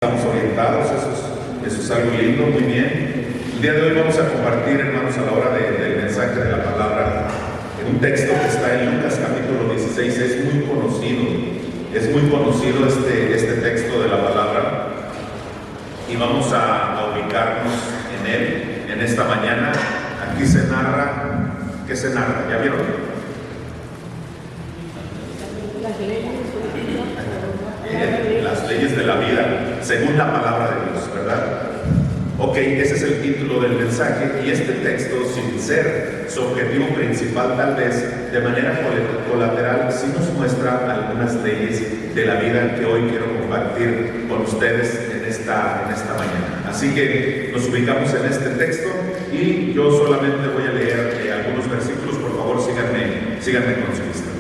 Estamos orientados, eso es algo lindo, muy bien. El día de hoy vamos a compartir, hermanos, a la hora del mensaje de la palabra, en un texto que está en Lucas capítulo 16. Es muy conocido este texto de la palabra, y vamos a ubicarnos en él en esta mañana. Aquí se narra, ¿qué se narra? ¿Ya vieron? Las leyes de la vida, según la palabra de Dios, ¿verdad? Ok, ese es el título del mensaje, y este texto, sin ser su objetivo principal, tal vez de manera colateral, sí nos muestra algunas leyes de la vida que hoy quiero compartir con ustedes en esta mañana. Así que nos ubicamos en este texto, y yo solamente voy a leer algunos versículos. Por favor, síganme con su vista.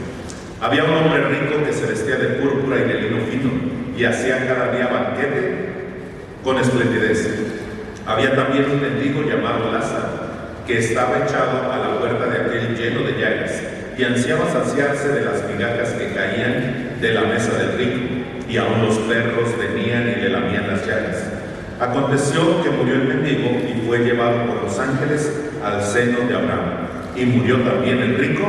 Había un hombre rico que se vestía de púrpura y de lino fino, y hacía cada día banquete con esplendidez. Había también un mendigo llamado Lázaro, que estaba echado a la puerta de aquel lleno de llagas, y ansiaba saciarse de las migajas que caían de la mesa del rico, y aun los perros venían y le lamían las llagas. Aconteció que murió el mendigo y fue llevado por los ángeles al seno de Abraham. Y murió también el rico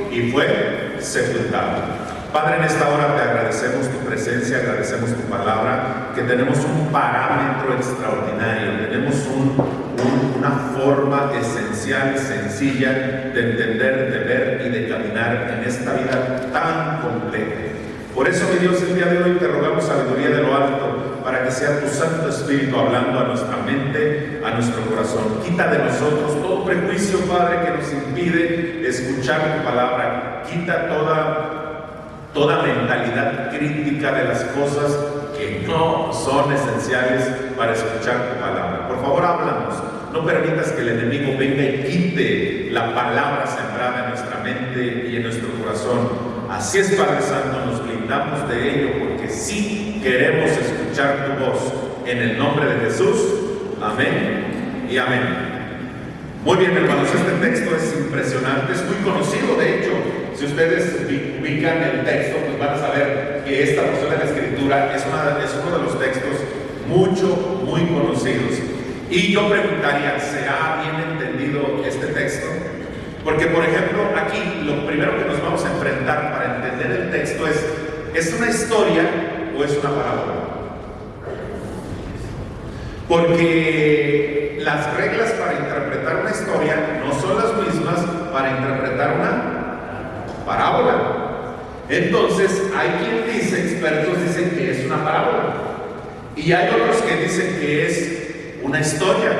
y fue sepultado. Padre, en esta hora te agradecemos tu presencia, agradecemos tu palabra, que tenemos un parámetro extraordinario, tenemos una forma esencial, sencilla de entender, de ver y de caminar en esta vida tan compleja. Por eso, mi Dios, el día de hoy te rogamos sabiduría de lo alto, para que sea tu Santo Espíritu hablando a nuestra mente, a nuestro corazón. Quita de nosotros todo prejuicio, Padre, que nos impide escuchar tu palabra. Quita toda mentalidad crítica de las cosas que no son esenciales para escuchar tu palabra. Por favor, háblanos. No permitas que el enemigo venga y quite la palabra sembrada en nuestra mente y en nuestro corazón. Así es, Padre Santo, nos blindamos de ello, porque sí queremos escuchar tu voz. En el nombre de Jesús, amén y amén. Muy bien, hermanos, este texto es impresionante, es muy conocido. De hecho, si ustedes ubican el texto, pues van a saber que esta porción de la Escritura es uno de los textos muy conocidos. Y yo preguntaría, ¿será bien entendido este texto? Porque, por ejemplo, aquí lo primero que nos vamos a enfrentar para entender el texto ¿es una historia o es una parábola? Porque las reglas para interpretar una historia no son las mismas para interpretar una parábola. Entonces, hay quien dice, expertos dicen que es una parábola, y hay otros que dicen que es una historia.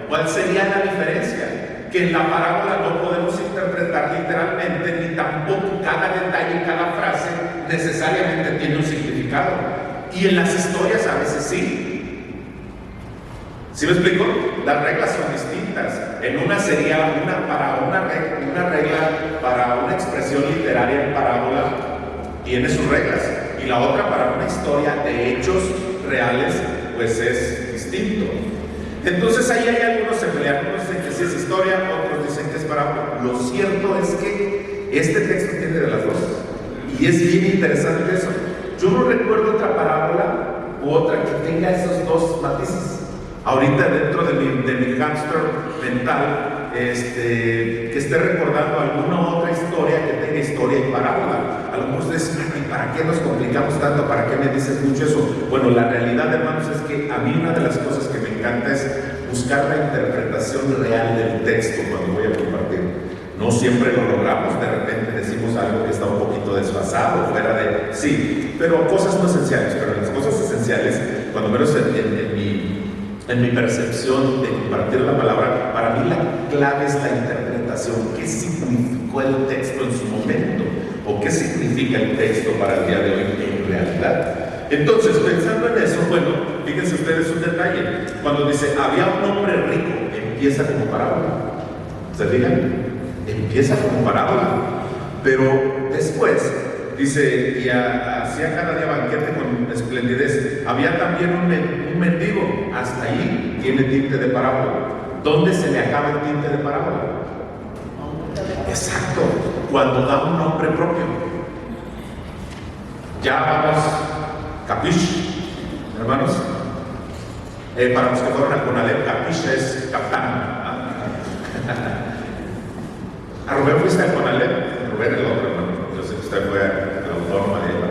¿Cuál sería la diferencia? Que en la parábola no podemos interpretar literalmente, ni tampoco cada detalle, cada frase necesariamente tiene un significado. Y en las historias a veces sí. ¿Sí me explico? Las reglas son distintas. En una sería una regla para una expresión literaria en parábola, tiene sus reglas. Y la otra, para una historia de hechos reales, pues es distinto. Entonces ahí hay algunos se pelean, unos dicen que sí es historia, otros dicen que es parábola. Lo cierto es que este texto tiene de las dos, y es bien interesante eso. Yo no recuerdo otra parábola u otra que tenga esos dos matices. Ahorita dentro de mi hámster mental, que esté recordando alguna otra historia que tenga historia y parábola. Algunos dicen, ¿y para qué nos complicamos tanto? ¿Para qué me dices mucho eso? Bueno, la realidad, hermanos, es que a mí una de las cosas que me encanta es buscar la interpretación real del texto cuando voy a compartir. No siempre lo logramos, de repente decimos algo que está un poquito desfasado, fuera de... Sí, pero cosas no esenciales. Pero las cosas esenciales, cuando menos en mi percepción de compartir la palabra, para mí la clave es la interpretación. ¿Qué significó el texto en su momento? ¿O qué significa el texto para el día de hoy en realidad? Entonces, pensando en eso, bueno, fíjense ustedes un detalle. Cuando dice, había un hombre rico, empieza como parábola. ¿Se fijan? Empieza como parábola. Pero después, dice, y hacía cada día banquete con esplendidez. Había también un mendigo. Hasta ahí tiene tinte de parábola. ¿Dónde se le acaba el tinte de parábola? Exacto, cuando da un nombre propio. Ya vamos, capish, hermanos. Para los que fueron a Conalep, Capiche es capitán. ¿A Rubén fuiste a Conalep? Rubén el otro, hermano. Yo sé que usted fue a la autónoma de arriba,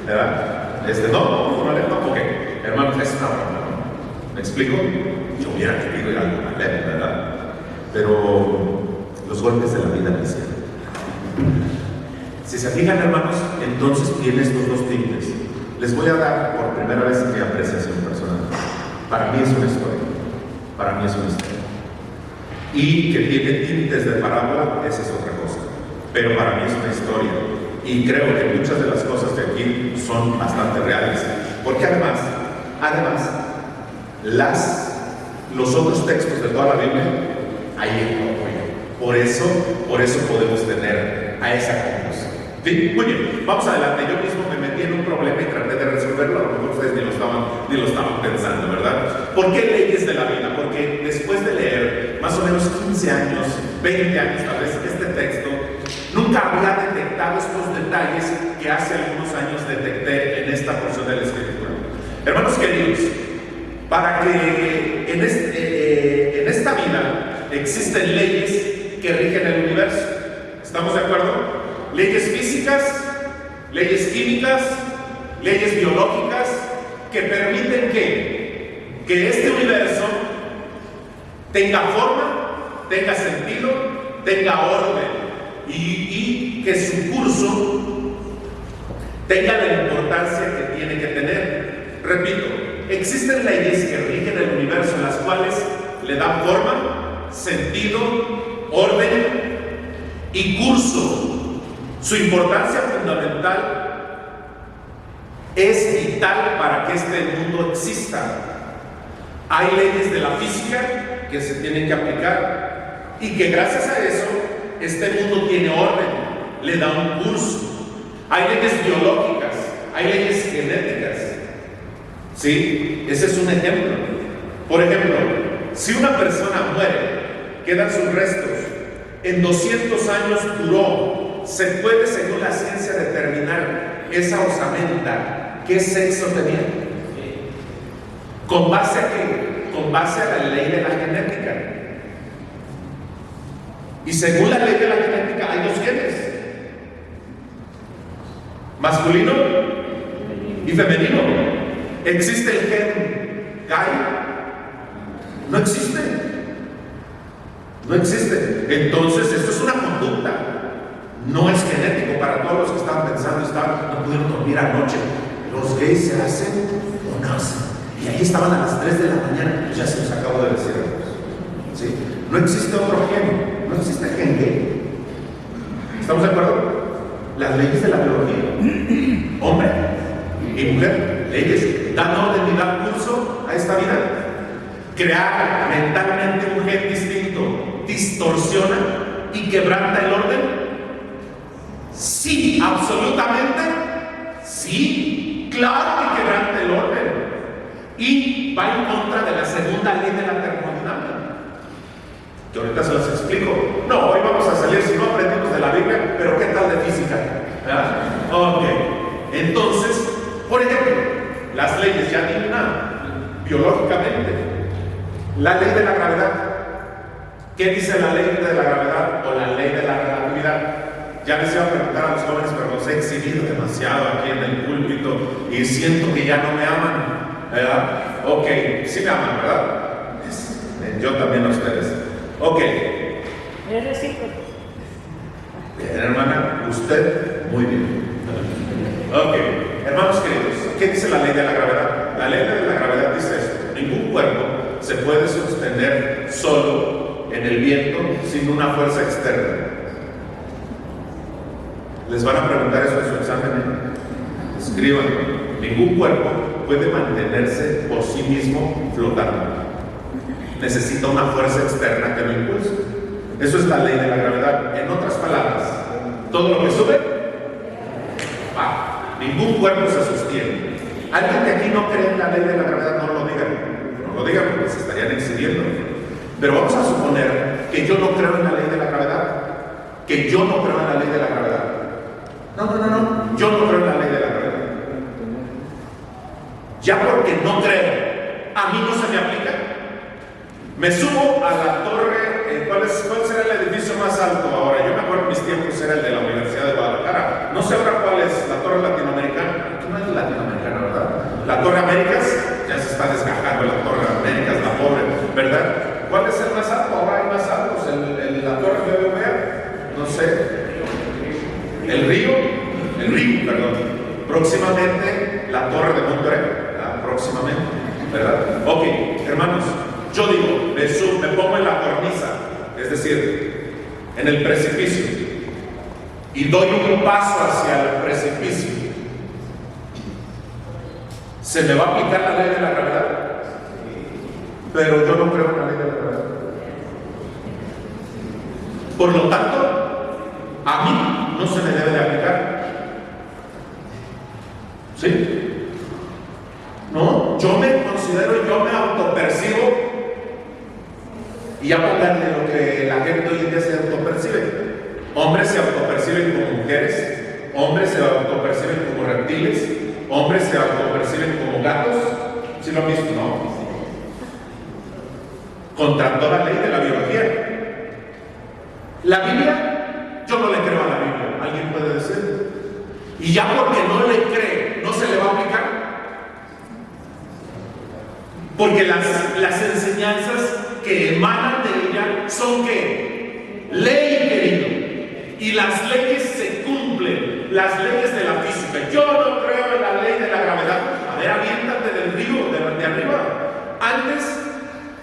¿verdad? No, Conalep no, porque, hermano, es una broma, ¿no? ¿Me explico? Yo hubiera querido ir a Conalep, ¿verdad? Pero los golpes de la vida me hicieron. Si se fijan, hermanos, entonces tiene estos dos tintes. Les voy a dar por primera vez mi apreciación personal. Para mí es una historia. Para mí es una historia. Y que tiene tintes de parábola, esa es otra cosa. Pero para mí es una historia. Y creo que muchas de las cosas de aquí son bastante reales. Porque además, los otros textos de toda la Biblia, ahí hay apoyo. Por eso podemos tener a esa conclusión. ¿Sí? Muy bien, vamos adelante. Yo mismo me metí en un problema y traté de resolverlo. A lo mejor ustedes ni lo estaban pensando, ¿verdad? ¿Por qué leyes de la vida? Porque después de leer más o menos 15 años, 20 años tal vez, este texto, nunca había detectado estos detalles que hace algunos años detecté en esta porción de la Escritura. Hermanos queridos, para que en esta vida existen leyes que rigen el universo. ¿Estamos de acuerdo? Leyes físicas, leyes químicas, leyes biológicas que permiten que este universo tenga forma, tenga sentido, tenga orden y que su curso tenga la importancia que tiene que tener. Repito, existen leyes que rigen el universo, las cuales le dan forma, sentido, orden y curso. Su importancia fundamental es vital para que este mundo exista. Hay leyes de la física que se tienen que aplicar y que gracias a eso este mundo tiene orden, le da un curso. Hay leyes biológicas, hay leyes genéticas. ¿Sí? Ese es un ejemplo. Por ejemplo, si una persona muere, quedan sus restos, en 200 años duró. Se puede, según la ciencia, determinar esa osamenta, qué sexo tenía. ¿Con base a qué? Con base a la ley de la genética. Y según la ley de la genética hay dos genes: masculino y femenino. ¿Existe el gen gay? No existe. No existe. Entonces, esto es una conducta. No es genético. Para todos los que estaban pensando, no pudieron dormir anoche. Los gays se hacen o nacen. Y ahí estaban a las 3 de la mañana. Ya se los acabo de decir. ¿Sí? No existe otro gen. No existe gen gay. ¿Estamos de acuerdo? Las leyes de la biología. Hombre y mujer. Leyes dan orden y dan curso a esta vida. Crear mentalmente un gen distinto distorsiona y quebranta el orden. Sí, absolutamente, sí, claro que quebranta el orden y va en contra de la segunda ley de la termodinámica, que ahorita se los explico. No, hoy vamos a salir, si no aprendimos de la Biblia, pero ¿qué tal de física? ¿Verdad? Ok, entonces, por ejemplo, las leyes, ya ni una, biológicamente, la ley de la gravedad. ¿Qué dice la ley de la gravedad o la ley de la relatividad? Ya les iba a preguntar a los jóvenes, pero los he exhibido demasiado aquí en el púlpito y siento que ya no me aman, ¿verdad? Ok, sí me aman, ¿verdad? Yo también a ustedes. Ok. Es recíproco. Bien, hermana, usted, muy bien. Ok, hermanos queridos, ¿qué dice la ley de la gravedad? La ley de la gravedad dice esto: ningún cuerpo se puede sostener solo en el viento sin una fuerza externa. Les van a preguntar eso en su examen. Escriban: ningún cuerpo puede mantenerse por sí mismo flotando. Necesita una fuerza externa que lo impulse. Eso es la ley de la gravedad. En otras palabras, todo lo que sube, va. Ningún cuerpo se sostiene. Alguien que aquí no cree en la ley de la gravedad, no lo digan. No lo digan porque se estarían exhibiendo. Pero vamos a suponer que yo no creo en la ley de la gravedad. Que yo no creo en la ley de la gravedad. No. Yo no creo en la ley de la gravedad. Ya porque no creo, a mí no se me aplica Me subo a la torre, ¿cuál será el edificio más alto ahora? Yo me acuerdo en mis tiempos era el de la Universidad de Guadalajara. No sé ahora cuál es, la torre latinoamericana. Aquí no es latinoamericana, ¿verdad? La torre Américas, ya se está desgajando la torre Américas, la pobre, ¿verdad? ¿Cuál es el más alto? Ahora hay más altos, la torre BBVA, no sé. El Río, perdón. Próximamente la torre de Monterrey, ¿verdad? Próximamente, ¿verdad? Ok, hermanos. Yo digo, me pongo en la cornisa, es decir, en el precipicio, y doy un paso hacia el precipicio. ¿Se me va a aplicar la ley de la gravedad? Pero yo no creo en la ley de la gravedad. Por lo tanto, a mí no se me debe de aplicar. ¿Sí? No, yo me considero, yo me autopercibo. Y ya pónganle lo que la gente hoy en día se autopercibe. Hombres se autoperciben como mujeres, hombres se autoperciben como reptiles, hombres se autoperciben como gatos. ¿Sí lo han visto, no? Contra toda ley de la biología. La Biblia, yo no le creo a la Biblia. ¿Alguien puede decir? Y ya porque no le cree, ¿no se le va a aplicar? Porque las enseñanzas que emanan de ella son ¿qué? Ley, querido. Y las leyes se cumplen, las leyes de la física. Yo no creo en la ley de la gravedad. A ver, aviéntate del río, de arriba. Antes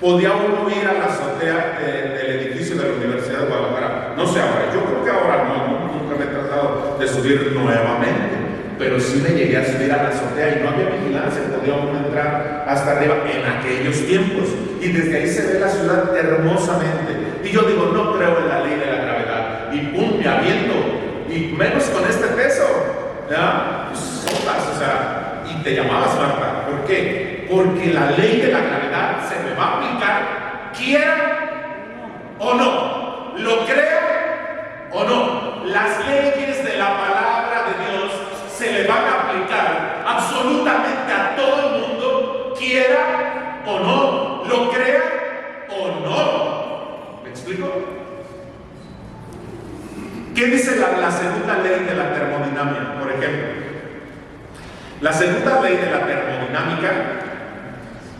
podía uno ir a la azotea del edificio de la Universidad de Guadalajara. No sé ahora, yo creo que ahora nunca me he tratado de subir nuevamente. Pero sí me llegué a subir a la azotea y no había vigilancia, podía uno entrar hasta arriba en aquellos tiempos. Y desde ahí se ve la ciudad hermosamente. Y yo digo, no creo en la ley de la gravedad. Y pum, me aviento. Y menos con este peso. ¿Ya? Pues sopas, o sea, y te llamabas Marta. ¿Por qué? Porque la ley de la gravedad se me va a aplicar, quiera o no. Lo creo o no. Las leyes de la palabra de Dios se le van a aplicar absolutamente a todo el mundo, quiera o no, lo crea o no. ¿Me explico? ¿Qué dice la segunda ley de la termodinámica, por ejemplo? La segunda ley de la termodinámica,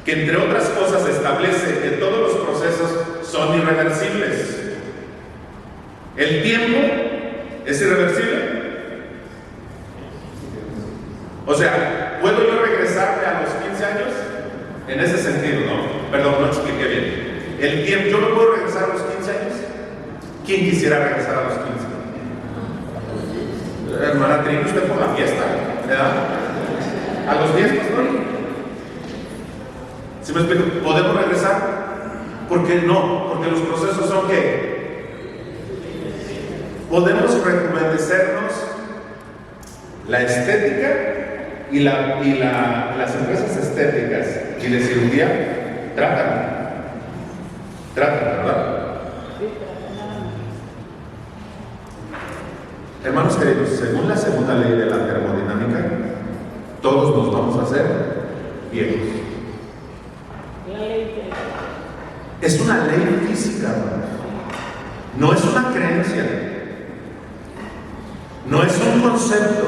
que entre otras cosas establece que todos los procesos son irreversibles. ¿El tiempo es irreversible? O sea, ¿puedo yo regresarme a los 15 años? En ese sentido, ¿no? Perdón, no expliqué bien. El tiempo, ¿yo no puedo regresar a los 15 años? ¿Quién quisiera regresar a los 15? Hermana Trini, usted por la fiesta, ¿verdad? A los 10, pastor. ¿Sí me explico? ¿Podemos regresar? ¿Por qué no? Porque los procesos son ¿qué? Podemos rejuvenecernos. La estética y las empresas estéticas y de cirugía tratan, ¿verdad? Hermanos queridos, según la segunda ley de la termodinámica, todos nos vamos a hacer viejos. Es una ley física, hermanos. No es una creencia, no es un concepto,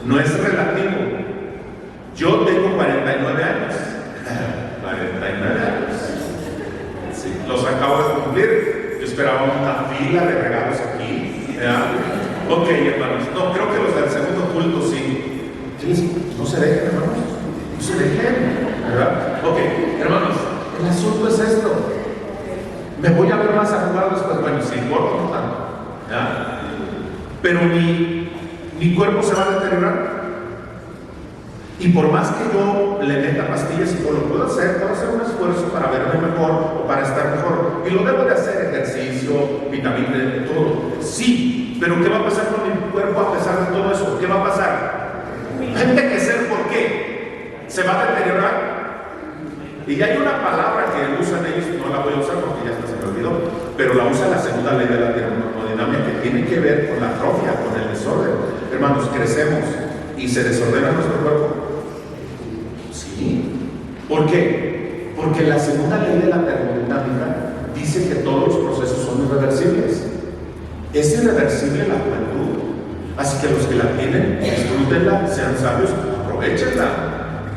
no es relativo. Yo tengo 49 años. 49 años. Sí, los acabo de cumplir. Yo esperaba una fila de regalos aquí. ¿Ya? Ok, hermanos. No, creo que los del segundo culto sí. No se dejen, hermanos. No se dejen. ¿Verdad? Ok, hermanos. El asunto es esto. Me voy a ver más a jugar después. Bueno, si importa, no tanto. ¿Ya? Pero mi cuerpo se va a deteriorar. Y por más que yo le meta pastillas y todo lo puedo hacer un esfuerzo para verme mejor o para estar mejor. Y lo debo de hacer, ejercicio, vitamina, todo. Sí, pero ¿qué va a pasar con mi cuerpo a pesar de todo eso? ¿Qué va a pasar? Envejecer, ¿por qué? ¿Se va a deteriorar? Y hay una palabra que usan ellos, no la voy a usar porque ya hasta se me olvidó, pero la usa la segunda ley de la termodinámica, que tiene que ver con la atrofia, con el desorden. Hermanos, crecemos y se desordena nuestro cuerpo. Sí. ¿Por qué? Porque la segunda ley de la termodinámica dice que todos los procesos son irreversibles. Es irreversible la juventud. Así que los que la tienen, disfrútenla, sean sabios, aprovechenla.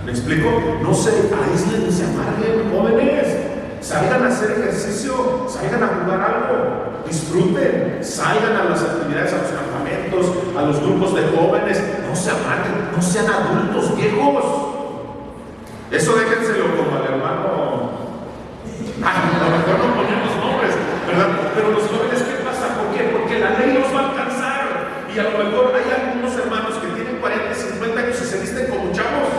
¿Me explico? No se aíslen ni se amarguen, jóvenes. Salgan a hacer ejercicio, salgan a jugar algo, disfruten, salgan a las actividades, a los campamentos, a los grupos de jóvenes. No se amarguen, no sean adultos viejos. Eso déjenselo como al hermano. A lo mejor no ponemos nombres, ¿verdad? Pero los jóvenes, ¿qué pasa? ¿Por qué? Porque la ley los va a alcanzar. Y a lo mejor hay algunos hermanos que tienen 40, 50 años y se visten como chavos.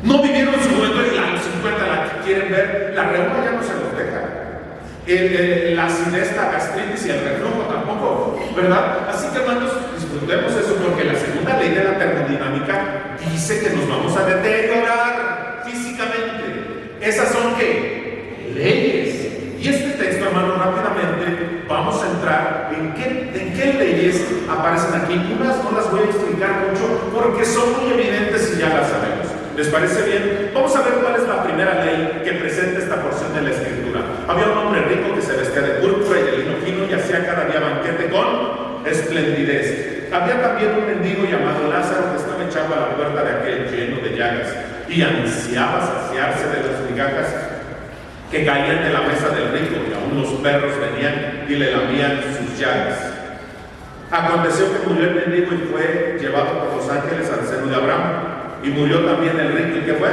No vivieron su juventud y a los 50 la que quieren ver. La reuma ya no se los deja. La acidez, la gastritis y el reflujo tampoco, ¿verdad? Así que hermanos, disfrutemos eso, porque la segunda ley de la termodinámica dice que nos vamos a deteriorar físicamente. ¿Esas son qué? Leyes. Y este texto, hermanos, rápidamente vamos a entrar en qué leyes aparecen aquí. Unas no las voy a explicar mucho porque son muy evidentes y ya las sabemos. ¿Les parece bien? Vamos a ver cuál es la primera ley que presenta esta porción de la Escritura. Había un hombre rico que se vestía de púrpura y de lino fino y hacía cada día banquete con esplendidez. Había también un mendigo llamado Lázaro que estaba echado a la puerta de aquel lleno de llagas y ansiaba saciarse de las migajas que caían de la mesa del rico, y aún los perros venían y le lamían sus llagas. Aconteció que murió el mendigo y fue llevado por los ángeles al seno de Abraham. Y murió también el rico. ¿Y qué fue?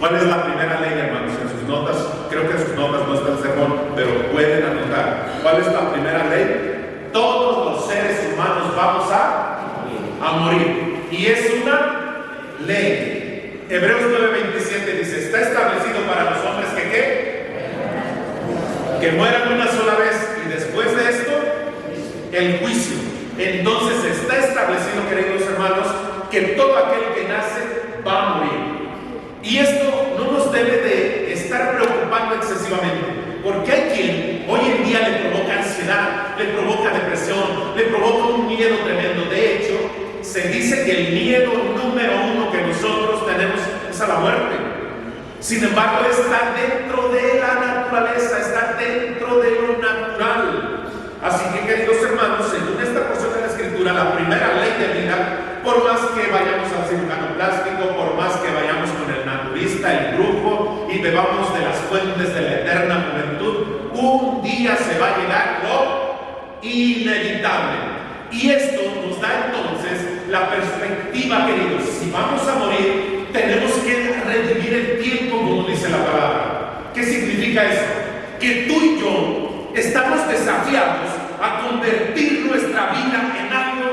¿Cuál es la primera ley, hermanos? En sus notas, creo que en sus notas no está el sermón, pero pueden anotar. ¿Cuál es la primera ley? Todos los seres humanos vamos a morir. Y es una ley. Hebreos 9:27 dice, está establecido para los hombres que mueran una sola vez, y después de esto, el juicio. Entonces está establecido, queridos hermanos, que todo aquel que nace va a morir. Y esto no nos debe de estar preocupando excesivamente, porque hay quien hoy en día le provoca ansiedad, le provoca depresión, le provoca un miedo tremendo. De hecho, se dice que el miedo número uno que nosotros tenemos es a la muerte. Sin embargo, está dentro de la naturaleza, está dentro de lo natural. Así que, queridos hermanos, según esta porción de la Escritura, la primera ley de vida, por más que vayamos al cirujano plástico, por más que vayamos con el naturista, el brujo, y bebamos de las fuentes de la eterna juventud, un día se va a llegar lo inevitable. Y esto nos da entonces la perspectiva, queridos. Si vamos a morir, tenemos que revivir el tiempo, como dice la palabra. ¿Qué significa eso? Que tú y yo estamos desafiados a convertir nuestra vida en algo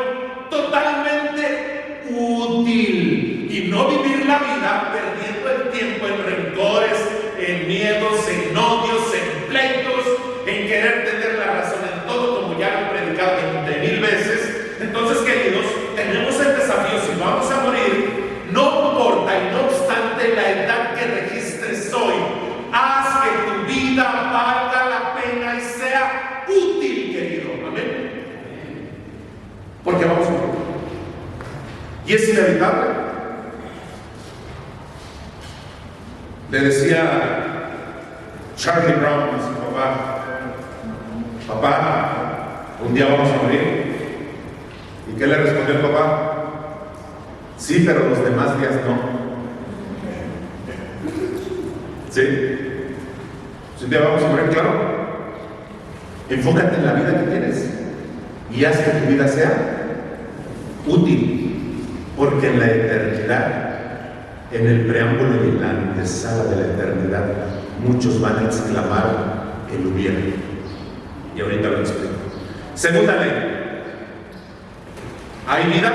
totalmente útil y no vivir la vida perdiendo el tiempo en rencores, en miedos, en odios, en pleitos, en querer tener la razón en todo, como ya lo he predicado 20,000 veces. Entonces, queridos, tenemos el desafío. Si vamos a morir, no importa y no obstante la edad que registres hoy, haz que tu vida valga la pena y sea útil, querido. Amén. Porque vamos a morir. Y es inevitable. Le decía Charlie Brown a su papá, un día vamos a morir. ¿Y qué le respondió el papá? Sí, pero los demás días no. ¿Sí? Si un día vamos a morir, claro. Enfócate en la vida que tienes y haz que tu vida sea útil, porque en la eternidad, en el preámbulo y en la antesala de la eternidad, muchos van a exclamar el hubiera. Y ahorita lo explico. Segunda ley. ¿Hay vida?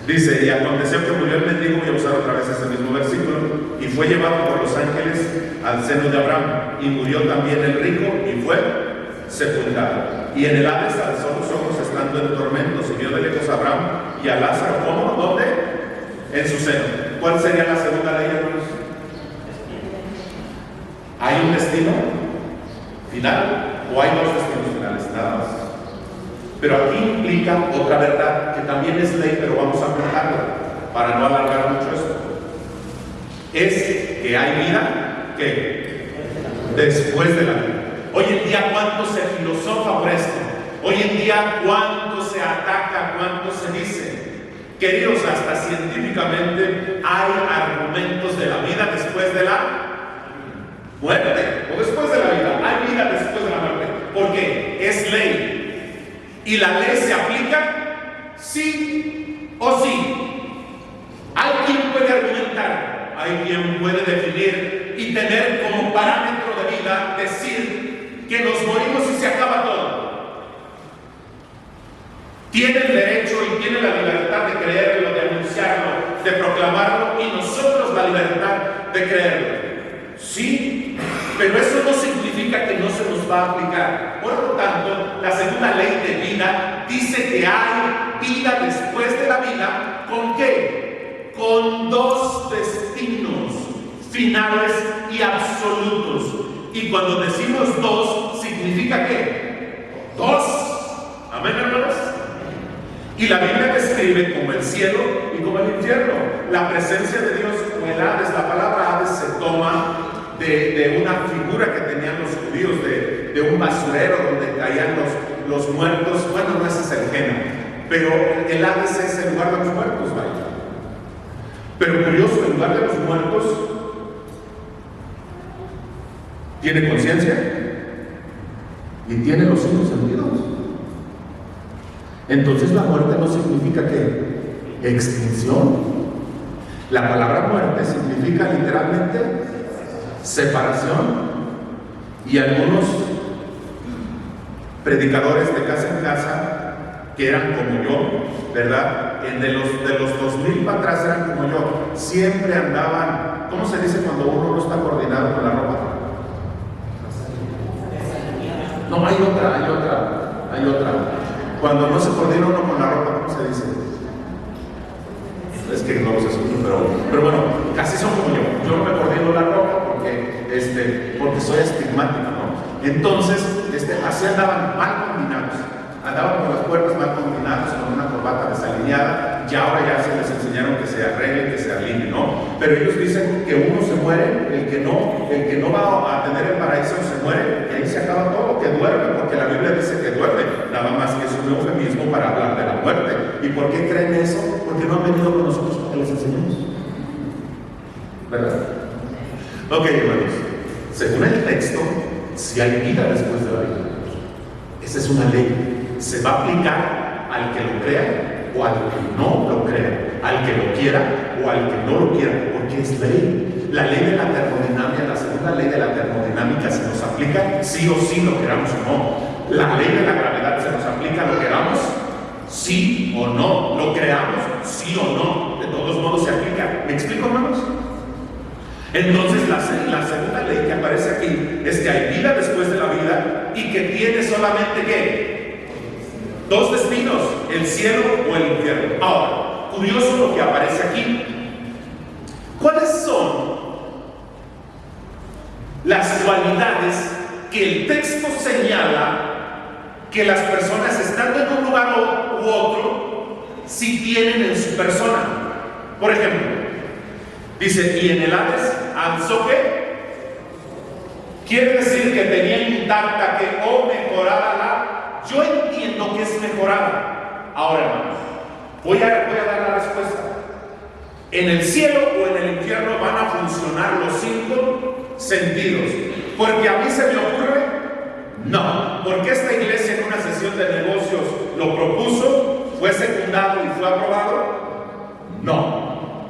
Dice, y aconteció que murió el mendigo, voy a usar otra vez ese mismo versículo, y fue llevado por los ángeles al seno de Abraham, y murió también el rico, y fue sepultado. Y en el Hades alzó los ojos estando en tormentos, y vio de lejos a Abraham y a Lázaro. ¿Cómo? ¿Dónde? En su seno. ¿Cuál sería la segunda ley, hermanos? ¿Hay un destino final o hay dos destinos finales? Nada más. Pero aquí implica otra verdad que también es ley, pero vamos a contarla para no alargar mucho esto. es que hay vida, ¿qué? Después de la vida. Hoy en día, ¿cuánto se filosofa por esto? Hoy en día, ¿cuánto se ataca? ¿Cuánto se dice? Queridos, hasta científicamente hay argumentos de la vida después de la muerte, o después de la vida. Hay vida después de la muerte. ¿Por qué? Es ley. ¿Y la ley se aplica? Sí o sí. Hay quien puede argumentar, hay quien puede definir y tener como parámetro de vida decir que nos morimos y se acaba todo. Tiene el derecho y tiene la libertad de creerlo, de anunciarlo, de proclamarlo, y nosotros la libertad de creerlo. Sí, pero eso no significa que no se nos va a aplicar. Por lo tanto, la segunda ley de vida dice que hay vida después de la vida. ¿Con qué? Con dos destinos finales y absolutos. Y cuando decimos dos, ¿significa qué? Dos. Amén, hermanos. Y la Biblia describe como el cielo y como el infierno. La presencia de Dios, o el Hades, la palabra Hades se toma de una figura que tenían los judíos, de un basurero donde caían los muertos. Bueno, no, ese es el género, pero el Hades es el lugar de los muertos, vaya. Pero curioso, el lugar de los muertos tiene conciencia y tiene los cinco sentidos. Entonces la muerte no significa que extinción. La palabra muerte significa literalmente separación. Y algunos predicadores de casa en casa, que eran como yo, ¿verdad? De los 2000 para atrás eran como yo. Siempre andaban, ¿cómo se dice cuando uno no está coordinado con la ropa? No, hay otra. Cuando no se coordina uno con la ropa, ¿cómo se dice? Es que no los escucho, pero bueno, casi son como yo. Yo no me coordino la ropa porque soy estigmático, ¿no? Entonces, así andaban mal combinados. Andaban con las puertas mal combinados, con una corbata desalineada. Y ahora ya se les enseñaron que se arreglen, que se alineen, ¿no? Pero ellos dicen que uno se muere, el que no va a tener el paraíso se muere, y ahí se acaba todo, que duerme, porque la Biblia dice que duerme, nada más que es un eufemismo para hablar de la muerte. ¿Y por qué creen eso? Porque no han venido con nosotros porque les enseñamos, ¿verdad? Ok, hermanos, según el texto, si hay vida después de la vida, esa es una ley. Se va a aplicar al que lo crea o al que no lo crea, al que lo quiera o al que no lo quiera, porque es ley. La ley de la termodinámica, la segunda ley de la termodinámica, se nos aplica sí o sí, lo queramos o no. La ley de la gravedad se nos aplica, lo queramos sí o no, lo creamos sí o no, de todos modos se aplica. ¿Me explico, hermanos? Entonces la segunda ley que aparece aquí es que hay vida después de la vida y que tiene solamente ¿qué? Dos destinos, el cielo o el infierno. Ahora, curioso lo que aparece aquí. ¿Cuáles son las cualidades que el texto señala que las personas, estando en un lugar u otro, sí tienen en su persona? Por ejemplo, dice, y en el Hades alzó ¿qué? Quiere decir que tenía intacta, que mejorada la. Yo entiendo que es mejorada. Ahora, hermanos, voy a dar la respuesta. En el cielo o en el infierno van a funcionar los cinco sentidos. Porque a mí se me ocurre, no. Porque esta iglesia en una sesión de negocios lo propuso, fue secundado y fue aprobado, no.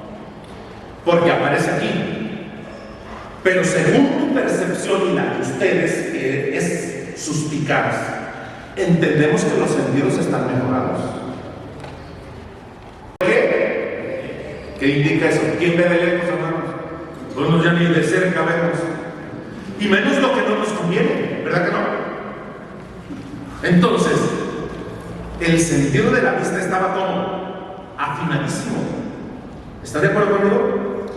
Porque aparece aquí. Pero según tu percepción y la de ustedes, que es suspicaz, entendemos que los sentidos están mejorados. ¿Qué? ¿Qué indica eso? ¿Quién ve de lejos, hermanos? Nosotros ya ni de cerca vemos. Y menos lo que no nos conviene, ¿verdad que no? Entonces, el sentido de la vista estaba como afinadísimo. ¿Están de acuerdo conmigo?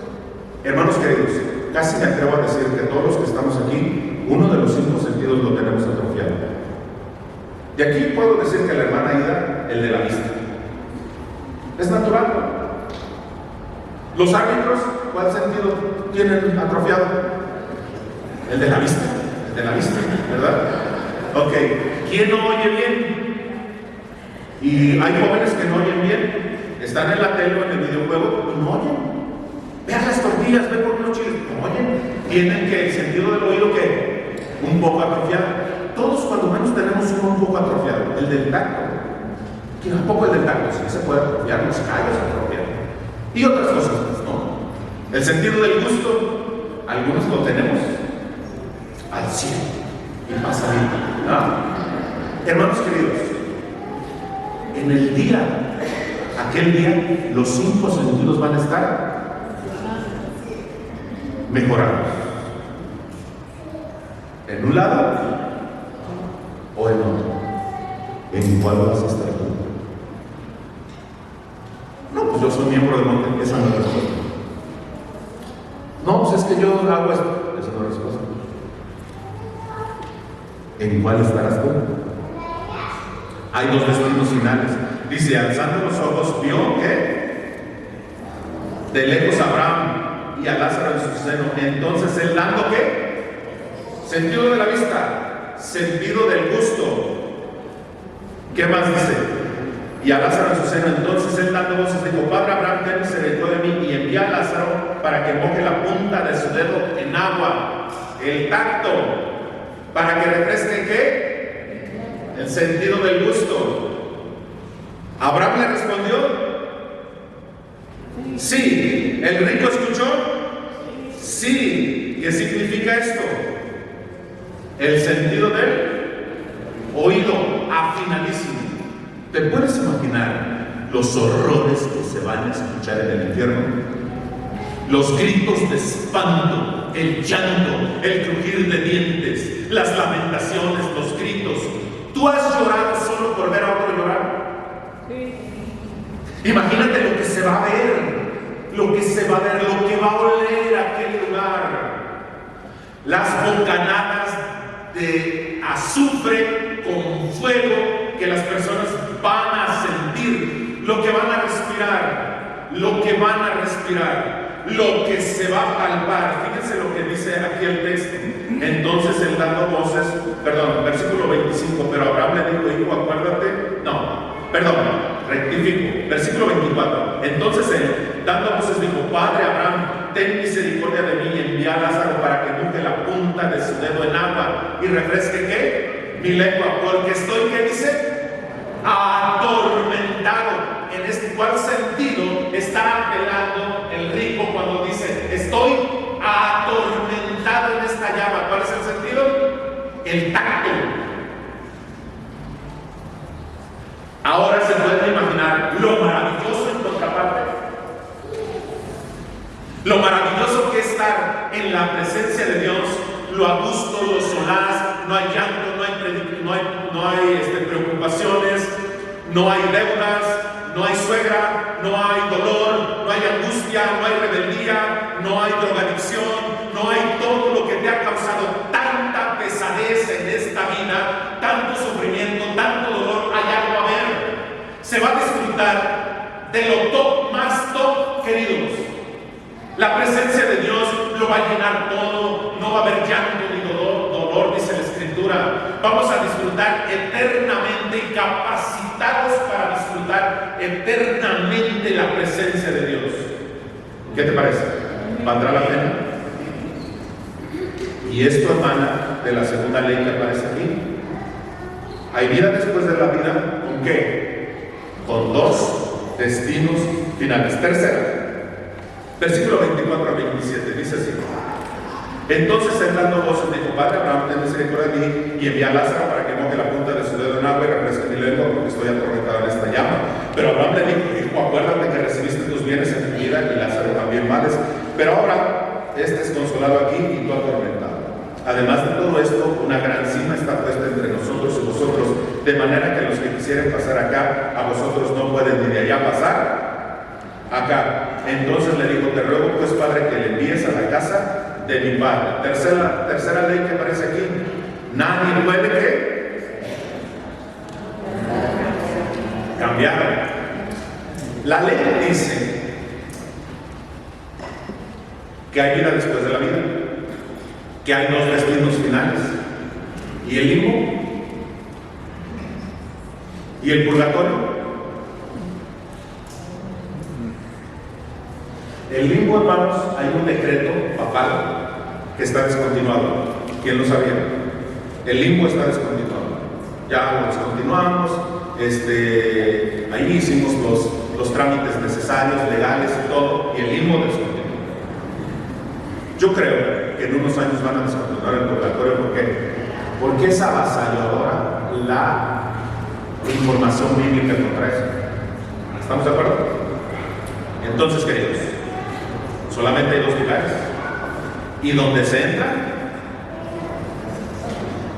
Hermanos queridos, casi me atrevo a decir que todos los que estamos aquí, uno de los cinco sentidos lo tenemos atrofiado. De aquí puedo decir que la hermana Ida, el de la vista. Es natural. Los árbitros, ¿cuál sentido tienen atrofiado? El de la vista, ¿verdad? Ok, ¿quién no oye bien? Y hay jóvenes que no oyen bien, están en la tele o en el videojuego y no oyen. Vean las tortillas, ven por los chiles, no oyen. Tienen que el sentido del oído que un poco atrofiado. Todos cuando menos tenemos uno un poco atrofiado, el del tacto. ¿Quién tampoco el del tacto? Sí se puede atrofiar, los callos atrofiados. Y otras cosas más, ¿no? El sentido del gusto, algunos lo tenemos al 100 y pasa bien. Hermanos queridos, en el día, aquel día, los 5 sentidos van a estar mejorados. ¿En un lado o en otro? ¿En cuál vas a estar tú? No, pues yo soy miembro del monte, esa no es la respuesta. No, pues es que yo hago esto, esa no es la respuesta. ¿En cuál estarás tú? Hay 2 destinos finales. Dice, alzando los ojos, vio que de lejos a Abraham y a Lázaro en su seno. Entonces él dando ¿qué? Sentido de la vista, sentido del gusto. ¿Qué más dice? Y a Lázaro en su seno. Entonces él dando voces dijo, Padre Abraham, ten misericordia de mí y envía a Lázaro para que moje la punta de su dedo en agua, el tacto, para que refresque ¿qué? El sentido del gusto. Abraham le respondió, sí. ¿El rico escuchó? Sí. ¿Qué significa esto? El sentido del oído afinadísimo. ¿Te puedes imaginar los horrores que se van a escuchar en el infierno? Los gritos de espanto, el llanto, el crujir de dientes, las lamentaciones, los gritos. ¿Tú has llorado solo por ver a otro llorar? Sí. Imagínate lo que se va a ver, lo que va a oler aquel lugar. Las bocanadas de azufre con fuego que las personas van a sentir, lo que van a respirar, lo que se va a palpar. Fíjense lo que dice aquí el texto. Entonces él dando voces, versículo 25, pero Abraham le dijo, hijo, acuérdate, rectifico, versículo 24. Entonces él, dando voces, dijo, Padre Abraham, ten misericordia de mí y envía a Lázaro para que moje la punta de su dedo en agua y refresque ¿qué? Mi lengua, porque estoy, ¿qué dice? Atormentado. ¿En cuál sentido está apelando el rico cuando dice, estoy atormentado en esta llama? ¿Cuál es el sentido? El tacto. Ahora se pueden imaginar lo maravilloso en contraparte. Lo maravilloso que es estar en la presencia de Dios, lo a gusto, lo solaz, no hay llanto, no hay preocupaciones, no hay deudas, no hay suegra, no hay dolor, no hay angustia, no hay rebeldía, no hay drogadicción, no hay todo lo que te ha causado tanta pesadez en esta vida, tanto sufrimiento, tanto dolor. Hay algo a ver. Se va a disfrutar de lo top, más top, queridos. La presencia de Dios lo va a llenar todo, no va a haber llanto ni dolor, dice la Escritura. Vamos a disfrutar eternamente y capacitados para disfrutar eternamente la presencia de Dios. ¿Qué te parece? ¿Valdrá la pena? Y esto emana de la segunda ley que aparece aquí. Hay vida después de la vida, ¿con qué? Con 2 destinos finales. Tercera. Versículo 24 a 27, dice así. Entonces él dando voces dijo, Padre Abraham, ten misericordia de mí y envía a Lázaro para que moje la punta de su dedo en agua y refresque mi lengua porque estoy atormentado en esta llama. Pero Abraham le dijo, hijo, acuérdate que recibiste tus bienes en tu vida y Lázaro también males. Pero ahora este es consolado aquí y tú atormentado. Además de todo esto, una gran cima está puesta entre nosotros y vosotros, de manera que los que quisieren pasar acá, a vosotros no pueden ni de allá pasar acá. Entonces le dijo, te ruego pues, Padre, que le envíes a la casa de mi padre. Tercera ley que aparece aquí. Nadie puede ¿qué? Cambiar. La ley dice que hay vida después de la vida, que hay dos destinos finales, y el limbo, y el purgatorio. El limbo, hermanos, hay un decreto papal que está descontinuado. ¿Quién lo sabía? El limbo está descontinuado. Ya lo descontinuamos, ahí hicimos los trámites necesarios, legales y todo, y el limbo descontinuado. Yo creo que en unos años van a descontinuar el purgatorio. ¿Por qué? Porque es avasalladora la información bíblica contra eso. ¿Estamos de acuerdo? Entonces, queridos, solamente hay dos lugares. Y donde se entra,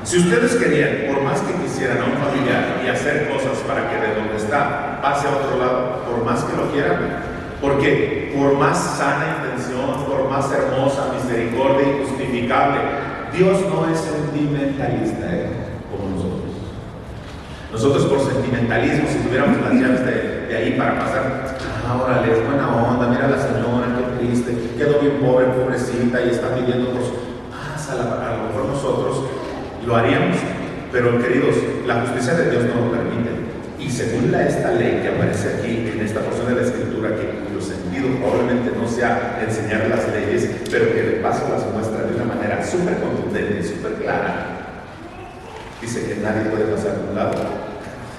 si ustedes querían, por más que quisieran a un familiar y hacer cosas para que de donde está pase a otro lado, por más que lo quieran, porque por más sana intención, por más hermosa misericordia y justificable, Dios no es sentimentalista, como nosotros. Nosotros por sentimentalismo, si tuviéramos las llaves de ahí para pasar, órale, es buena onda, mira a la señora, qué triste, quedó bien pobre, pobrecita, y está pidiendo por su... a lo mejor nosotros lo haríamos, pero queridos, la justicia de Dios no lo permite. Y según esta ley que aparece aquí, en esta porción de la Escritura, que cuyo sentido probablemente no sea enseñar las leyes, pero que de paso las muestra de una manera súper contundente, súper clara, dice que nadie puede pasar de un lado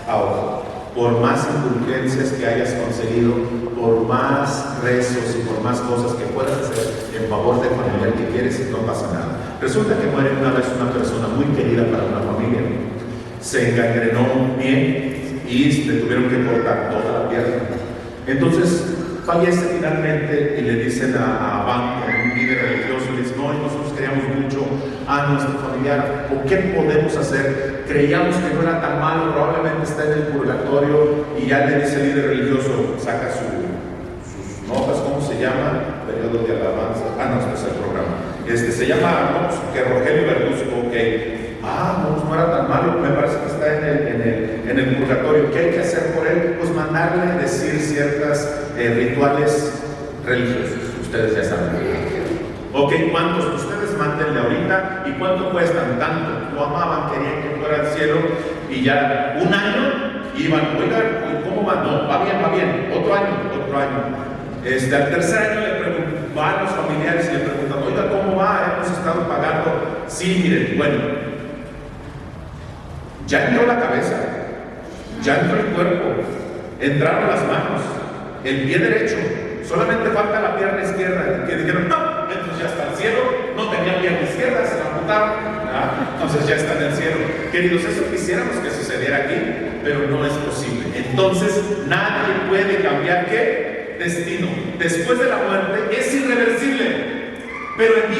a otro. Por más indulgencias que hayas conseguido, por más rezos y por más cosas que puedas hacer en favor del familiar que quieres, no pasa nada. Resulta que muere una vez una persona muy querida para una familia, se engangrenó un pie y le tuvieron que cortar toda la pierna. Entonces fallece finalmente y le dicen a Banco, un líder religioso, le dicen: no, nosotros queríamos mucho a nuestro familiar, ¿o qué podemos hacer? Creíamos que no era tan malo, probablemente está en el purgatorio. Y ya le dice el líder religioso, saca sus notas, ¿cómo se llama? Periodo de alabanza. No, este es el programa. Se llama, que Rogelio Verduzco, que no era tan malo, me parece que está en el purgatorio. ¿Qué hay que hacer por él? Pues mandarle decir ciertas rituales religiosos. Ustedes ya saben. Ok, ¿cuántos? Ustedes mándenle ahorita. ¿Y cuánto cuestan? Tanto. Lo amaban, querían que fuera al cielo. Y ya un año iban, oigan, ¿cómo va? No, va bien. Otro año. Al tercer año le preguntan, van los familiares y le preguntan: oiga, ¿cómo va? Hemos estado pagando. Sí, miren, bueno, ya entró la cabeza, ya entró el cuerpo, entraron las manos, el pie derecho, solamente falta la pierna izquierda. Que dijeron: no, entonces ya está el cielo. No tenía pierna izquierda, se la amputaron, entonces ya está en el cielo. Queridos, eso quisiéramos que sucediera aquí, pero no es posible. Entonces nadie puede cambiar ¿qué? Destino. Después de la muerte es irreversible, pero en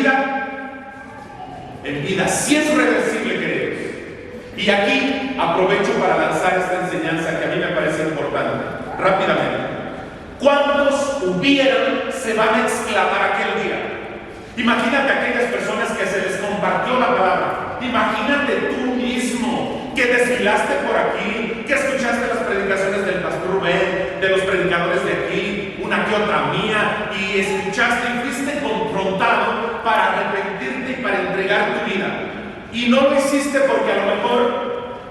vida sí es reversible, queridos. Y aquí aprovecho para lanzar esta enseñanza que a mí me parece importante, rápidamente. ¿Cuántos hubieran se van a exclamar aquel día? Imagínate aquellas personas que se les compartió la palabra. Imagínate tú mismo que desfilaste por aquí, que escuchaste las predicaciones del pastor Rubén, de los predicadores de aquí, una que otra mía, y escuchaste y fuiste confrontado para arrepentirte y para entregar tu vida. Y no lo hiciste porque a lo mejor,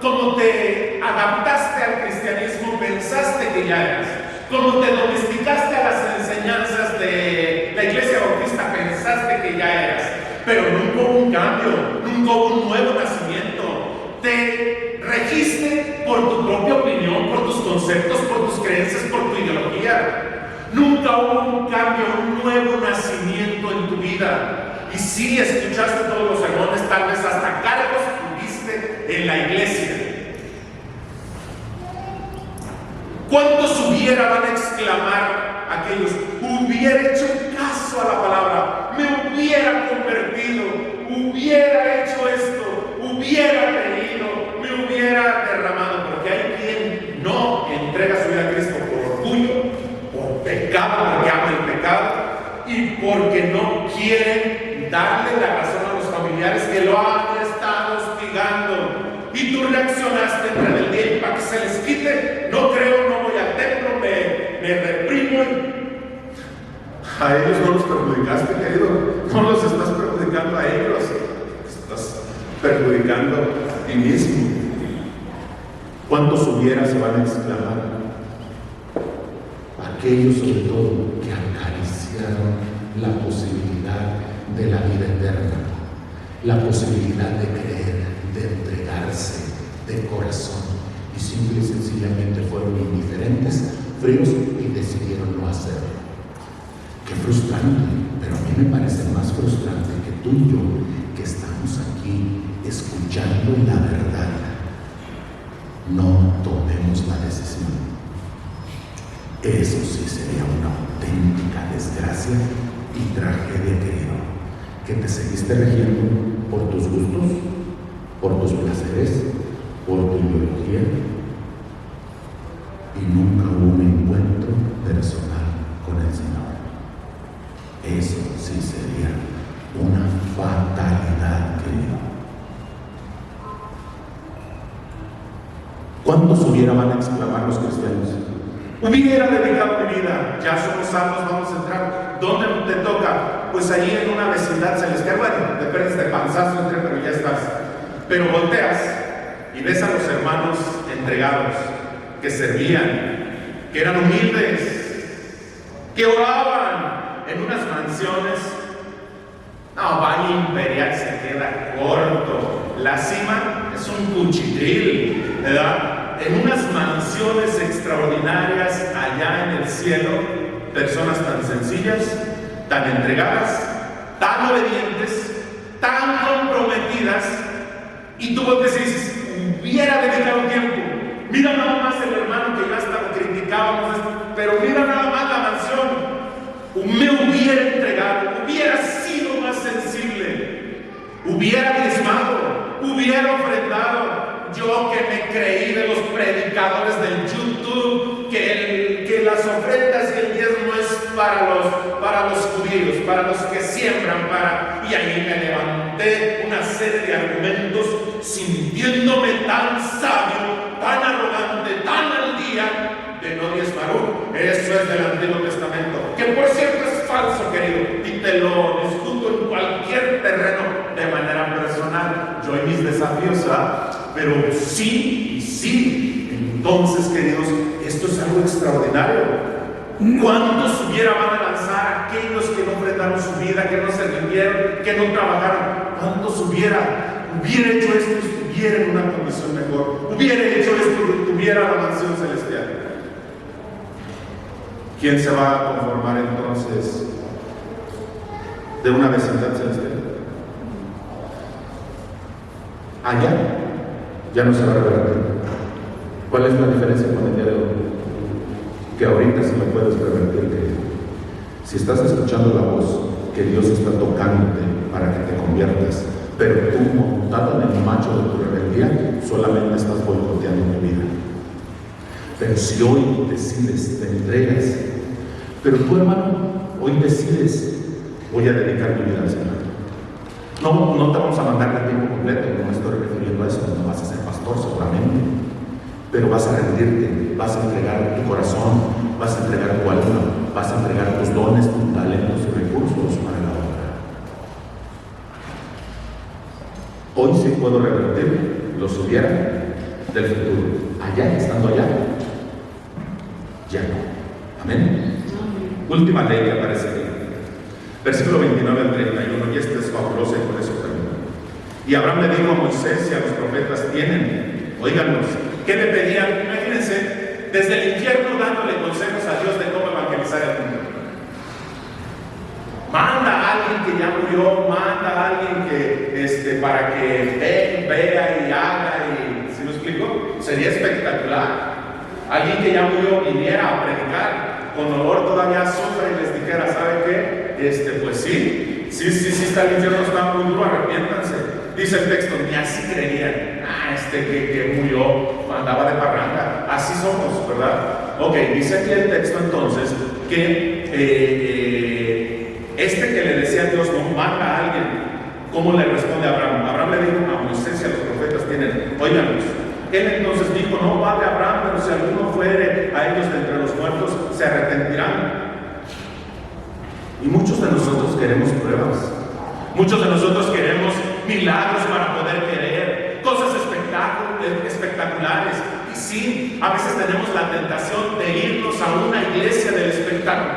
como te adaptaste al cristianismo, pensaste que ya eras. Como te domesticaste a las enseñanzas de la Iglesia Bautista, pensaste que ya eras. Pero nunca hubo un cambio, nunca hubo un nuevo nacimiento. Te registe por tu propia opinión, por tus conceptos, por tus creencias, por tu ideología. Nunca hubo un cambio, un nuevo nacimiento en tu vida. Y sí, escuchaste todos los sermones, tal vez hasta cargos tuviste en la iglesia. ¿Cuántos van a exclamar aquellos? Hubiera hecho caso a la palabra, me hubiera convertido, hubiera hecho esto, hubiera creído, me hubiera derramado. Porque hay quien no entrega su vida a Cristo por orgullo, por pecado, porque ama el pecado, y porque no quieren darle la razón a los familiares que lo han estado hostigando. Y tú reaccionaste en rebeldía, y para que se les quite, no creo, no voy al templo, me reprimo. A ellos no los perjudicaste, querido. perjudicando a ti mismo. ¿Cuántos hubieras se van a exclamar? Aquellos sobre todo que acariciaron la posibilidad de la vida eterna, la posibilidad de creer, de entregarse de corazón, y simple y sencillamente fueron indiferentes, fríos, y decidieron no hacerlo. Qué frustrante, pero a mí me parece más frustrante que tú y yo, que estamos aquí escuchando la verdad, no tomemos la decisión. Eso sí sería una auténtica desgracia y tragedia, querido, que te seguiste regiendo por tus gustos, por tus placeres, por tu ideología, y nunca hubo un encuentro personal con el Señor. Eso sí sería una fatalidad, querido. ¿Cuántos van a exclamar los cristianos? Hubiera dedicado mi vida, ya somos salvos, vamos a entrar. ¿Dónde te toca? Pues allí en una vecindad celestial. Bueno, te perdes de panzazo, pero ya estás. Pero volteas y ves a los hermanos entregados, que servían, que eran humildes, que oraban en unas mansiones. No, baño imperial se queda corto. La cima es un cuchitril, ¿verdad? En unas mansiones extraordinarias allá en el cielo, personas tan sencillas, tan entregadas, tan obedientes, tan comprometidas, y tú volteas y dices, hubiera dedicado tiempo. Mira nada más el hermano que ya hasta lo criticábamos, pero mira nada más la mansión. Me hubiera entregado, hubiera sido más sensible, hubiera diezmado, hubiera ofrendado. Yo que me creí de los predicadores del YouTube, que las ofrendas y el diezmo es para los judíos, para los que siembran, y ahí me levanté una serie de argumentos, sintiéndome tan sabio, tan arrogante, tan al día, de no diezmar. Eso es del Antiguo Testamento, que por cierto es falso, querido, y te lo discuto en cualquier terreno de manera personal. Yo y mis desafíos, pero sí y sí. Entonces, queridos, esto es algo extraordinario. ¿Cuántos van a lanzar aquellos que no ofrendaron su vida, que no se rindieron, que no trabajaron? ¿Cuántos hubiera hecho esto y estuviera en una condición mejor? Hubiera hecho esto y tuviera la mansión celestial. ¿Quién se va a conformar entonces de una vecindad celestial? Allá ya no se va a revertir. ¿Cuál es la diferencia con el día de hoy? Que ahorita sí lo puedes revertir, querido. Si estás escuchando la voz que Dios está tocándote para que te conviertas, pero tú, montado en el macho de tu rebeldía, solamente estás boicoteando tu vida. Pero si hoy decides, te entregas, pero tú, hermano, hoy decides, voy a dedicar mi vida al Señor. No te vamos a mandar de tiempo completo, no me estoy refiriendo a eso, no vas a ser pastor seguramente, pero vas a rendirte, vas a entregar tu corazón, vas a entregar tu alma, vas a entregar tus dones, tus talentos y recursos para la obra. Hoy sí puedo revertir los hubiera del futuro. Allá, estando allá, ya no. Amén. Última ley que aparece aquí. Versículo 29 al 31, y este es fabuloso y por eso termino. Y Abraham le dijo a Moisés y a los profetas: óiganlos, ¿qué le pedían? Imagínense, desde el infierno dándole consejos a Dios de cómo evangelizar el mundo. Manda a alguien que ya murió, manda a alguien que para que vea y haga, y ¿sí me explico? Sería espectacular. Alguien que ya murió viniera a predicar con olor todavía a azufre y les dijera: ¿sabe qué? Pues sí, está el infierno, está muy duro, arrepiéntanse. Dice el texto, ni así creían. Que murió, andaba de parranda. Así somos, ¿verdad? Ok, dice aquí el texto entonces que que le decía a Dios, no, manda a alguien. ¿Cómo le responde Abraham? Abraham le dijo a Moisés y a los profetas: óiganlos. Él entonces dijo: no vale Abraham, pero si alguno fuere a ellos de entre los muertos, se arrepentirán. Y muchos de nosotros queremos pruebas. Muchos de nosotros queremos milagros para poder querer. espectaculares. Y sí, a veces tenemos la tentación de irnos a una iglesia del espectáculo,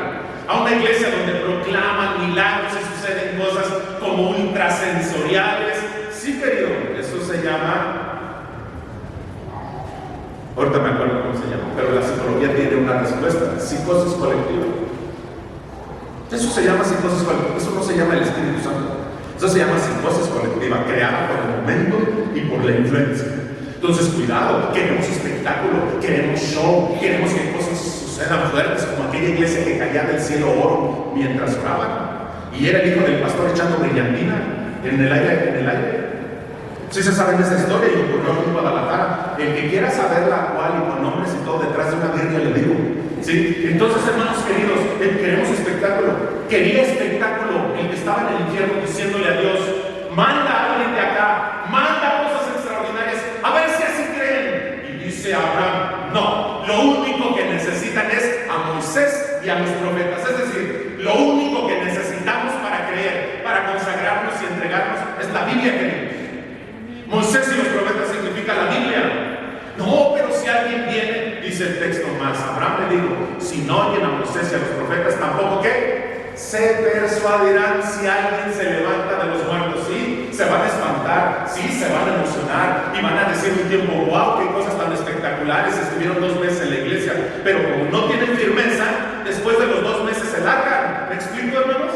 a una iglesia donde proclaman milagros y suceden cosas como ultrasensoriales. Sí, querido, eso se llama, ahorita me acuerdo cómo se llama, pero la psicología tiene una respuesta: psicosis colectiva. Eso se llama psicosis colectiva, eso no se llama el Espíritu Santo. Eso se llama psicosis colectiva, creada por el momento y por la influencia. Entonces, cuidado, queremos espectáculo, queremos show, queremos que cosas sucedan fuertes, como aquella iglesia que caía del cielo oro mientras oraban. Y era el hijo del pastor echando brillantina en el aire. Sí se sabe esa historia y ocurrió aquí en Guadalajara. El que quiera saberla cuál y con nombres y todo detrás de una Biblia le digo. ¿Sí? Entonces, hermanos queridos, queremos espectáculo. Quería espectáculo el que estaba en el infierno diciéndole a Dios: manda a alguien de acá, manda cosas extraordinarias, a ver si así creen. Y dice Abraham: no, lo único que necesitan es a Moisés y a los profetas. Es decir, lo único que necesitamos para creer, para consagrarnos y entregarnos, es la Biblia, queridos. Moisés y los profetas significa la Biblia. No, pero si alguien viene, dice el texto más, Abraham le dijo: si no oyen a Moisés y a los profetas, tampoco ¿qué? Se persuadirán. Si alguien se levanta de los muertos, sí, se van a espantar, sí, se van a emocionar y van a decir un tiempo: wow, qué cosas tan espectaculares, estuvieron 2 meses en la iglesia. Pero como no tienen firmeza, después de los 2 meses se largan. ¿Me explico, hermanos?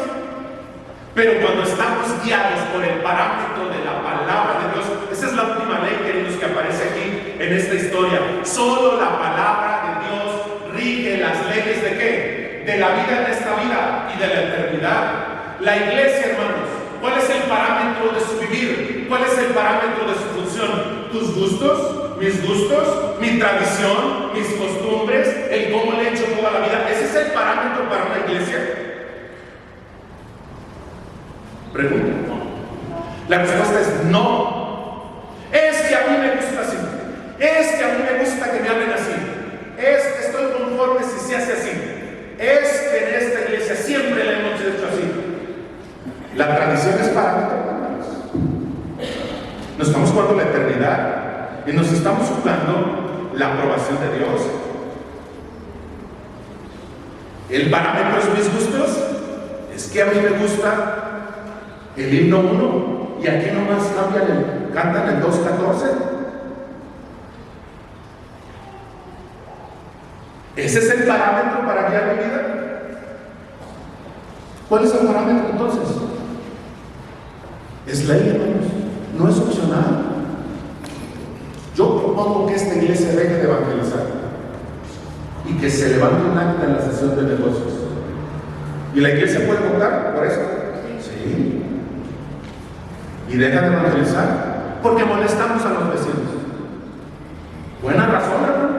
Pero cuando estamos guiados por el parámetro de la palabra de Dios, esa es la última ley, queridos, que aparece aquí en esta historia. Solo la palabra de Dios rige las leyes ¿de qué? De la vida en esta vida y de la eternidad. La iglesia, hermanos, ¿cuál es el parámetro de su vivir? ¿Cuál es el parámetro de su función? ¿Tus gustos? ¿Mis gustos? ¿Mi tradición? ¿Mis costumbres? ¿El cómo le he hecho toda la vida? ¿Ese es el parámetro para una iglesia? Pregunta. La respuesta es no. Es que a mí me gusta así. Es que a mí me gusta que me hablen así. Es que estoy conforme si se hace así. Es que en esta iglesia siempre la hemos hecho así. La tradición es parámetro, hermanos. Nos estamos jugando la eternidad y nos estamos jugando la aprobación de Dios. El parámetro es mis gustos. Es que a mí me gusta el himno 1 y aquí nomás cantan el 2.14. ¿Ese es el parámetro para guiar mi vida? ¿Cuál es el parámetro entonces? Es ley, hermanos, no es opcional. Yo propongo que esta iglesia deje de evangelizar y que se levante un acta en la sesión de negocios. ¿Y la iglesia puede votar por eso? Sí. Y deja de evangelizar porque molestamos a los vecinos. Buena razón, hermano.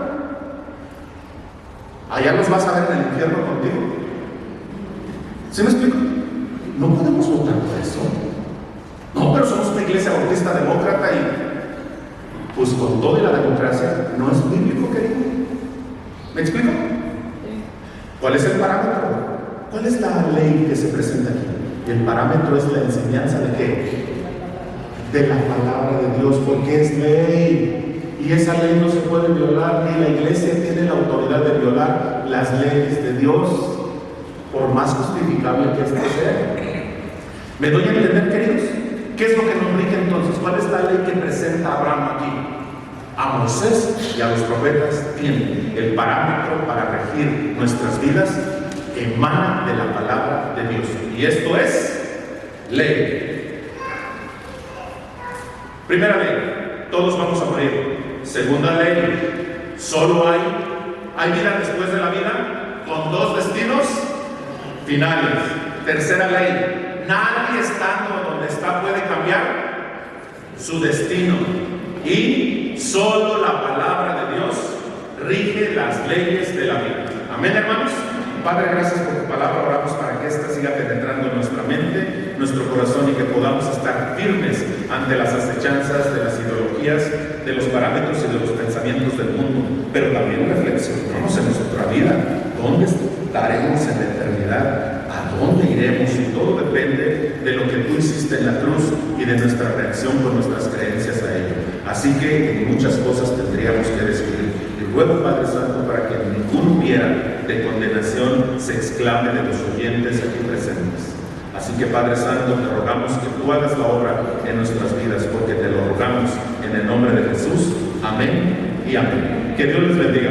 Allá los vas a ver en el infierno contigo. ¿Sí me explico? No podemos votar por eso. No, pero somos una iglesia bautista demócrata y pues con toda la democracia no es bíblico, querido. ¿Me explico? ¿Cuál es el parámetro? ¿Cuál es la ley que se presenta aquí? El parámetro es la enseñanza de ¿qué? De la palabra de Dios, porque es ley y esa ley no se puede violar, ni la iglesia tiene la autoridad de violar las leyes de Dios, por más justificable que esto sea. ¿Me doy a entender, queridos? ¿Qué es lo que nos rige entonces? ¿Cuál es la ley que presenta Abraham aquí? A Moisés y a los profetas tienen el parámetro para regir nuestras vidas, emana de la palabra de Dios, y esto es ley. Primera ley, todos vamos a morir. Segunda ley, solo hay vida después de la vida con 2 destinos finales. Tercera ley, nadie estando donde está puede cambiar su destino y solo la palabra de Dios rige las leyes de la vida. Amén, hermanos. Padre, gracias por tu palabra. Oramos para que ésta siga penetrando en nuestra mente, nuestro corazón, y que podamos estar firmes ante las acechanzas de las ideologías, de los parámetros y de los pensamientos del mundo, pero también reflexionamos en nuestra vida. ¿Dónde estaremos en la eternidad? ¿A dónde iremos? Y todo depende de lo que tú hiciste en la cruz y de nuestra reacción con nuestras creencias a ello. Así que en muchas cosas tendríamos que decidir. Y ruego, Padre Santo, para que ningún viera de condenación se exclame de los oyentes aquí presentes. Así que, Padre Santo, te rogamos que tú hagas la obra en nuestras vidas, porque te lo rogamos en el nombre de Jesús. Amén y amén. Que Dios les bendiga.